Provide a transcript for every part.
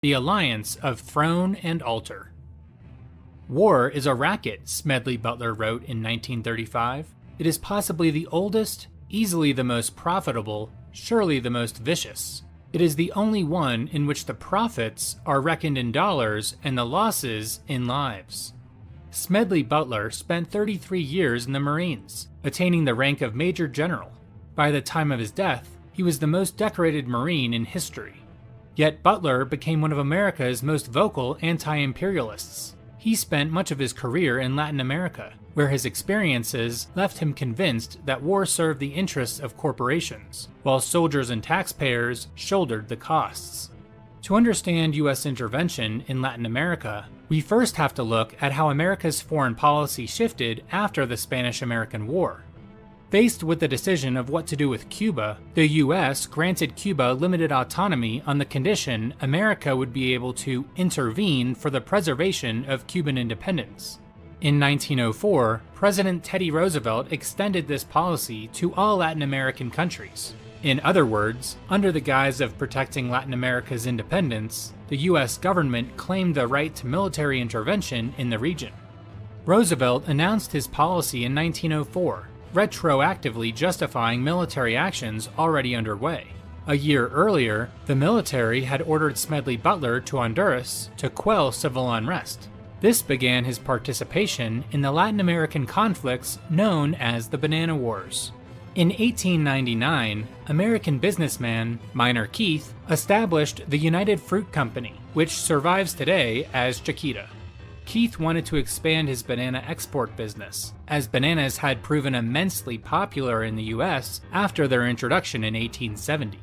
The Alliance of Throne and Altar. War is a racket, Smedley Butler wrote in 1935. It is possibly the oldest, easily the most profitable, surely the most vicious. It is the only one in which the profits are reckoned in dollars and the losses in lives. Smedley Butler spent 33 years in the Marines, attaining the rank of Major General. By the time of his death, he was the most decorated Marine in history. Yet Butler became one of America's most vocal anti-imperialists. He spent much of his career in Latin America, where his experiences left him convinced that war served the interests of corporations, while soldiers and taxpayers shouldered the costs. To understand U.S. intervention in Latin America, we first have to look at how America's foreign policy shifted after the Spanish-American War. Faced with the decision of what to do with Cuba, the U.S. granted Cuba limited autonomy on the condition America would be able to intervene for the preservation of Cuban independence. In 1904, President Teddy Roosevelt extended this policy to all Latin American countries. In other words, under the guise of protecting Latin America's independence, the U.S. government claimed the right to military intervention in the region. Roosevelt announced his policy in 1904, retroactively justifying military actions already underway. A year earlier, the military had ordered Smedley Butler to Honduras to quell civil unrest. This began his participation in the Latin American conflicts known as the Banana Wars. In 1899, American businessman Minor Keith established the United Fruit Company, which survives today as Chiquita. Keith wanted to expand his banana export business, as bananas had proven immensely popular in the U.S. after their introduction in 1870.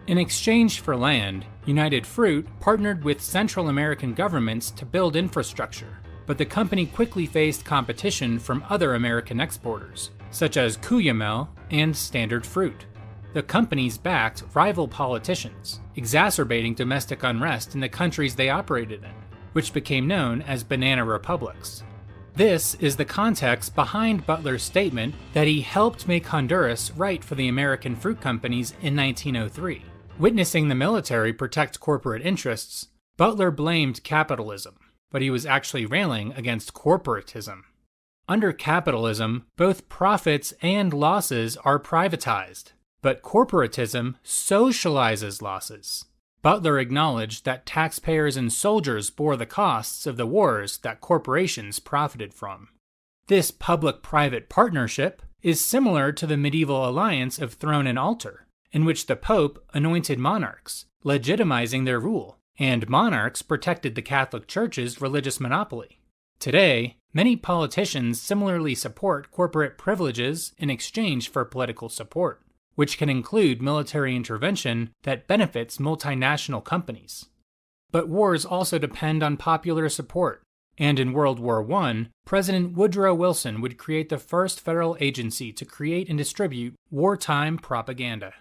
In exchange for land, United Fruit partnered with Central American governments to build infrastructure, but the company quickly faced competition from other American exporters, such as Cuyamel and Standard Fruit. The companies backed rival politicians, exacerbating domestic unrest in the countries they operated in, which became known as banana republics. This is the context behind Butler's statement that he helped make Honduras right for the American fruit companies in 1903. Witnessing the military protect corporate interests, Butler blamed capitalism, but he was actually railing against corporatism. Under capitalism, both profits and losses are privatized, but corporatism socializes losses. Butler acknowledged that taxpayers and soldiers bore the costs of the wars that corporations profited from. This public-private partnership is similar to the medieval alliance of throne and altar, in which the Pope anointed monarchs, legitimizing their rule, and monarchs protected the Catholic Church's religious monopoly. Today, many politicians similarly support corporate privileges in exchange for political support, which can include military intervention that benefits multinational companies. But wars also depend on popular support, and in World War I, President Woodrow Wilson would create the first federal agency to create and distribute wartime propaganda.